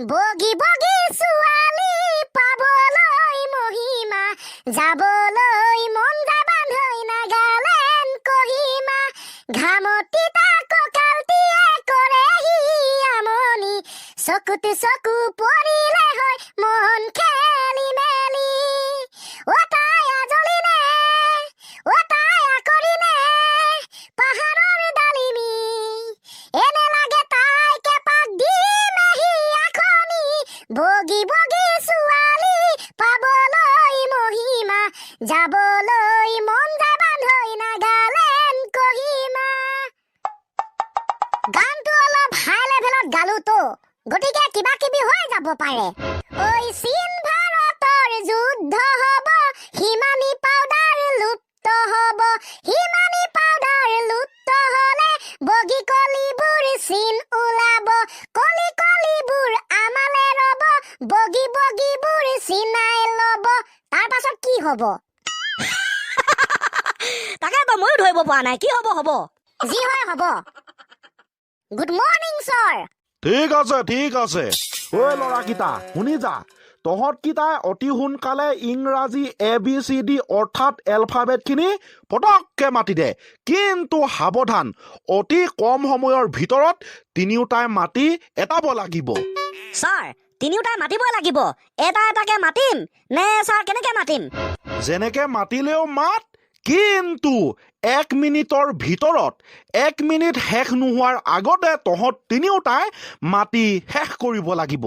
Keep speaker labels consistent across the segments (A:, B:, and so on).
A: বগী বগী ছোৱালী পাবলৈ মহিমা যাবলৈ মন যায় বান্ধৈ নাগালেণ্ড কহিমা ঘামতি তাক কালটিয়ে কৰেহি আমনি চকুত চকু পৰিলে হয় মন খেলি মেলি অ তাই আজলিনে অ তাই আকৰিনে পাহাৰৰ ডালিমি এনে লাগে তাইকে পাক দিমেহি আখনি বগী বগী ছোৱালী পাবলৈ মহিমা যাবলৈ মন যায় বান্ধৈ নাগালেণ্ড কহিমা গানটো অলপ হাই লেভেলত গালোতো গতিকে কিবা কিবি হৈ যাব পাৰে ঐ চীন ভাৰতৰ যুদ্ধ হ'ব হিমানী পাউডাৰ লুপ্ত হ'ব হিমানী পাউডাৰ লুপ্ত হ'লে বগী কলিবোৰ চীন ওলাব কলি কলিবোৰ আমালে ৰ'ব বগী বগীবোৰ চিনাই ল'ব তাৰ পাছত কি হ'ব
B: তাকেতো ময়ো ধৰিব পৰা নাই কি হ'ব
A: যি হয় হ'ব গুড মৰ্নিং ছাৰ
C: ঠিক আছে ঐ ল'ৰাকেইটা শুনি যা তহঁতকেইটাই অতি সোনকালে ইংৰাজী ABCD অৰ্থাৎ এলফাবেটখিনি পটককে মাতি দে কিন্তু সাৱধান অতি কম সময়ৰ ভিতৰত তিনিওটাই মাতি এটাব লাগিব
B: ছাৰ তিনিওটাই মাতিবই লাগিব এটা এটাকে মাতিম নে ছাৰ কেনেকে মাতিম
C: যেনেকে মাতিলেও মাত কিন্তু 1 মিনিটৰ ভিতৰত 1 মিনিট শেষ নোহোৱাৰ আগতে তহঁত তিনিওটাই মাতি শেষ কৰিব লাগিব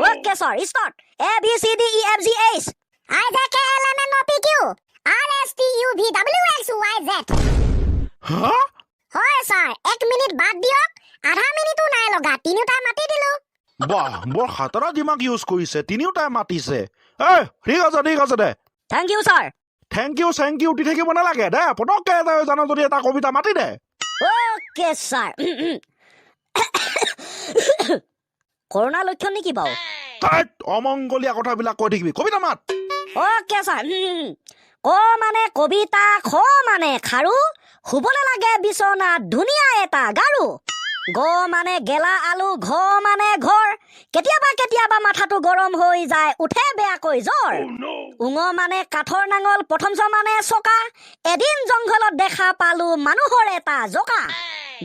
B: okay sir start ABCDEFGH
A: IJKLMNOPQ RSTUVWXYZ
C: হা
A: হয় ছাৰ 1 মিনিট বাদ দিয়ক আধা মিনিটো নাই লগা তিনিওটাই মাতি দিলো
C: বাহ বৰ হাতৰা দিমাগ ইউজ কৰিছে তিনিওটাই মাতিছে ঠিক আছে দে
B: thank you sir
C: thank you দি থাকিব নালাগে দে পটককে জানো যদি এটা কবিতা মাতি দে
B: ওকে ছাৰ কৰোণা লক্ষণ নেকি বাৰু
C: অমংগলীয়া কথাবিলাক কৈ থাকিবি কবিতা মাত
B: ওকে ছাৰ ক মানে কবিতা খ মানে খাৰু শুবলৈ লাগে বিচনাত ধুনীয়া এটা গাৰু গ মানে গেলা আলু ঘ মানে ঘৰ কেতিয়াবা মাথাটো গৰম হৈ যায় উঠে বেয়াকৈ জ্বৰ উঙ মানে কাঠৰ নাঙল প্ৰথম চ মানে চকা এদিন জংঘলত দেখা পালো মানুহৰ এটা জকা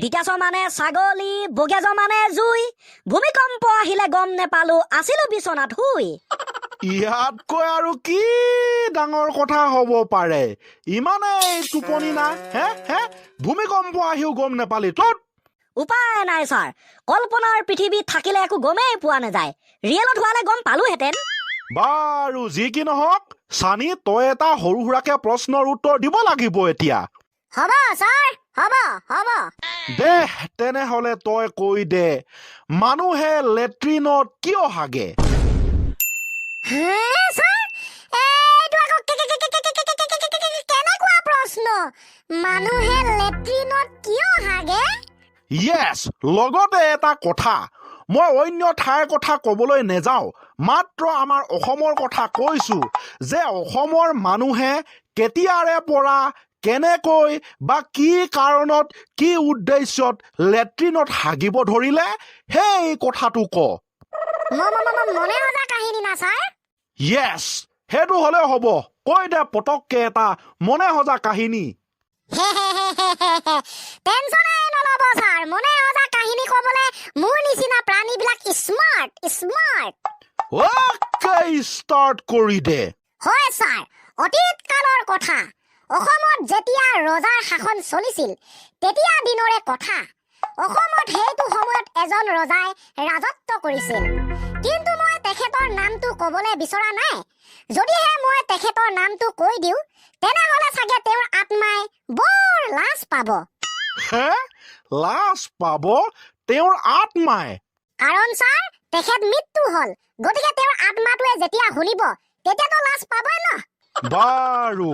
B: দ্বিতীয় মানে ছাগলী বগেজ মানে জুই ভূমিকম্প আহিলে গম নেপালো আছিলো বিচনাত শুই
C: ইয়াতকৈ আৰু কি ডাঙৰ কথা হ'ব পাৰে ইমানেই টোপনি না হে ভূমিকম্প আহিও গম নেপালি তত
B: উপায় নাই ছাৰ কল্পনাৰ পৃথিৱীত থাকিলে একো গমেই পোৱা নাযায় ৰিয়েলত হোৱালে গম পালোহেঁতেন
C: বাৰু যি কি নহওক চানি তই এটা সৰু সুৰাকে প্ৰশ্নৰ উত্তৰ দিব লাগিব এতিয়া
A: হ'ব ছাৰ হ'ব
C: দে তেনেহলে তই কৈ দে মানুহে লেট্ৰিনত কিয় হাগে
A: ছাৰ এইটো আকৌ কেনেকুৱা প্ৰশ্ন মানুহে লেট্ৰিনত কিয় হাগে
C: য়েছ লগতে এটা কথা মই অন্য ঠাইৰ কথা ক'বলৈ নেযাওঁ মাত্ৰ আমাৰ অসমৰ কথা কৈছো যে অসমৰ মানুহে কেতিয়াৰে পৰা কেনেকৈ বা কি কাৰণত কি উদ্দেশ্যত লেট্ৰিনত হাগিব ধৰিলে সেই কথাটো ক
A: মনে সজা কাহিনী না ছাৰ
C: য়েছ সেইটো হ'লে হ'ব কৈ দে পটককে এটা মনে সজা কাহিনী
A: টেনচনে নল'ব ছাৰ মনে সজা কাহিনী ক'বলৈ মোৰ নিচিনা প্ৰাণীবিলাক স্মাৰ্ট
C: অ'কে ষ্টাৰ্ট কৰি দে
A: হয় ছাৰ অতীত কালৰ কথা অসমত যেতিয়া ৰজাৰ শাসন চলিছিল তেতিয়া দিনৰে কথা অসমত সেইটো সময়ত এজন ৰজাই ৰাজত্ব কৰিছিল কিন্তু মই তেখেতৰ নামটো ক'বলৈ বিচৰা নাই যদিহে মই তেখেতৰ নামটো কৈ দিওঁ তেনেহ'লে চাগে তেওঁৰ আত্মাই বৰ লাজ পাব
C: লাজ পাব তেওঁৰ আত্মাই
A: কাৰণ ছাৰ তেখেত মৃত্যু হ'ল গতিকে তেওঁৰ আত্মাটোৱে যেতিয়া শুনিব তেতিয়াতো লাজ পাবই ন
C: বাৰু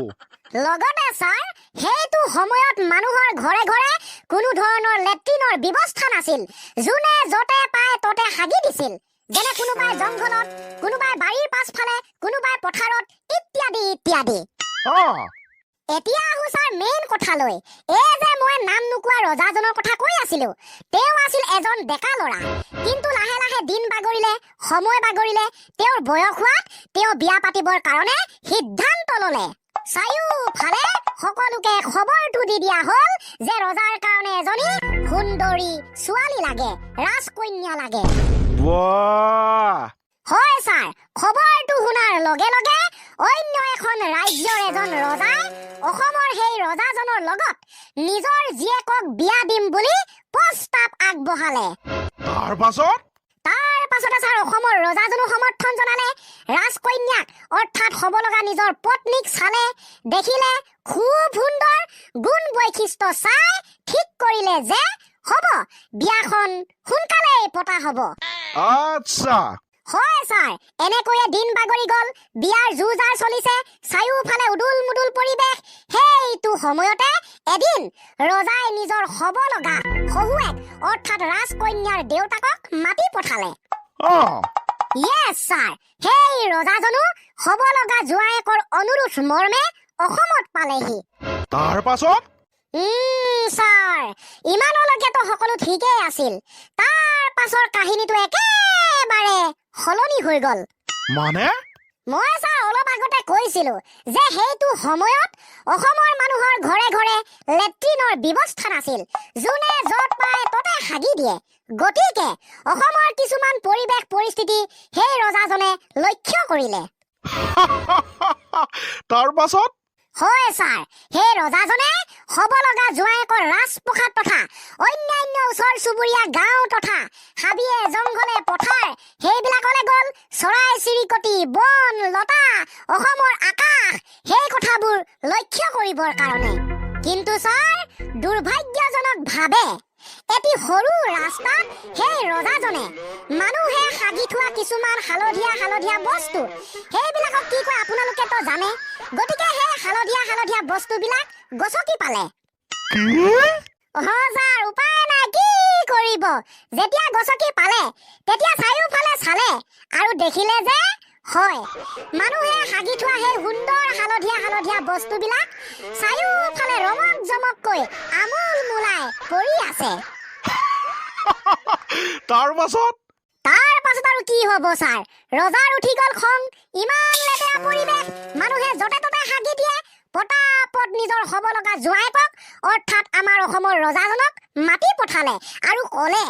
A: লগতে ছাৰ সেইটো সময়ত মানুহৰ ঘৰে ঘৰে কোনো ধৰণৰ লেট্ৰিনৰ ব্যৱস্থা নাছিল যোনে য'তে পায় ততে হাগি দিছিল যেনে কোনোবাই জংঘলত কোনোবাই বাৰীৰ পাছফালে কোনোবাই পথাৰত ইত্যাদি এতিয়া আহো ছাৰ মেইন কথালৈ। এই যে মই নাম নোকোৱা ৰজাজনৰ কথা কৈ আছিলো, তেওঁ আছিল এজন ডেকা ল'ৰা। কিন্তু লাহে লাহে দিন বাগৰিলে, সময় বাগৰিলে, তেওঁৰ বয়স হোৱাত তেওঁ বিয়া পাতিবৰ কাৰণে সিদ্ধান্ত ল'লে। চাৰিওফালে সকলোকে খবৰটো দি দিয়া হ'ল যে ৰজাৰ কাৰণে এজনী সুন্দৰী ছোৱালী লাগে, ৰাজকন্যা লাগে।
C: বাহ!
A: হয় ছাৰ, খবৰটো শুনাৰ লগে লগে অন্য এখন ৰাজ্যৰ এজন ৰজাই অসমৰ সেই ৰজাজনৰ লগত নিজৰ জীয়েকক বিয়া দিম বুলি প্ৰস্তাৱ আগবঢ়ালে।
C: তাৰ পাছত
A: তাৰ পাছতে ছাৰ অসমৰ ৰজাজনো সমৰ্থন জনালে। ৰাজকন্যাক অৰ্থাৎ হ'ব লগা নিজৰ পত্নীক চালে, দেখিলে খুব সুন্দৰ, গুণ বৈশিষ্ট্য চাই ঠিক কৰিলে যে হ'ব বিয়াখন সোনকালেই পতা হ'ব।
C: আচ্ছা,
A: হয় ছাৰ, এনেকৈয়ে দিন বাগৰি গ'ল, বিয়াৰ যো-জাৰ চলিছে, চাৰিওফালে উদুল মুদুল পৰিৱেশ। সেইটো সময়তে এদিন ৰজাই নিজৰ হ'ব লগা শহুৱেক অৰ্থাৎ ৰাজকন্যাৰ দেউতাকক মাতি পঠালে। য়েছ ছাৰ, সেই ৰজাজনো হ'ব লগা জোঁৱায়েকৰ অনুৰোধ মৰ্মে অসমত পালেহি।
C: তাৰ পাছত
A: ছাৰ, ইমানলৈকেতো সকলো ঠিকেই আছিল। তাৰ পাছৰ কাহিনীটো একেবাৰে সলনি হৈ গ'ল।
C: মানে
A: মই ছাৰ অলপ আগতে কৈছিলো যে সেইটো সময়ত অসমৰ মানুহৰ ঘৰে ঘৰে লেট্ৰিনৰ ব্যৱস্থা নাছিল। যোনে য'ত পায় ততে হাগি দিয়ে। গতিকে অসমৰ কিছুমান পৰিৱেশ পৰিস্থিতি সেই ৰজাজনে লক্ষ্য কৰিলে।
C: তাৰ পাছত
A: হয় ছাৰ, সেই ৰজাজনে হ'ব লগা জোঁৱায়েকৰ ৰাজপ্ৰসাদ তথা অন্যান্য ওচৰ চুবুৰীয়া গাঁও তথা হাবিয়ে জংঘলে পথাৰ সেইবিলাকলৈ গ'ল। চৰাই চিৰিকটি, বন লতা, অসমৰ আকাশ, সেই কথাবোৰ লক্ষ্য কৰিবৰ কাৰণে। কিন্তু ছাৰ, দুৰ্ভাগ্যজনকভাৱে এটি সৰু ৰাস্তাত সেই ৰজাজনে মানুহে সাগি থোৱা কিছুমান হালধীয়া হালধীয়া বস্তু, সেইবিলাকক কি কয় আপোনালোকেতো জানে। গতিকে সেই হালধীয়া হালধীয়া বস্তুবিলাক গছকি পালে। ছাৰ, উপায় নাই, কি কৰিব। যেতিয়া গছকি পালে তেতিয়া চাৰিওফালে চালে আৰু দেখিলে যে হয়, মানুহে সাগি থোৱা সেই সুন্দৰ হালধীয়া হালধীয়া বস্তুবিলাক চাৰিওফালে ৰমক জমককৈ আমোল মোলাই পৰি আছে।
C: তাৰ পাছত
A: আৰু কি হ'ব ছাৰ, ৰজাৰ উঠি গ'ল খং। ইমান লেতেৰা পৰিৱেশ, মানুহে য'তে ত'তে হাগি দিয়ে। পটাপট নিজৰ হ'ব লগা জোঁৱায়েকক অৰ্থাৎ আমাৰ অসমৰ ৰজাজনক মাতি পঠালে আৰু ক'লে,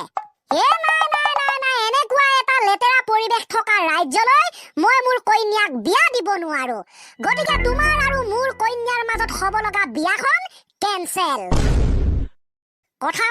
A: নাই, এনেকুৱা এটা লেতেৰা পৰিৱেশ থকা ৰাজ্যলৈ মই মোৰ কন্যাক বিয়া দিব নোৱাৰো। গতিকে তোমাৰ আৰু মোৰ কন্যাৰ মাজত হ'ব লগা বিয়াখন কেনচেল। কথা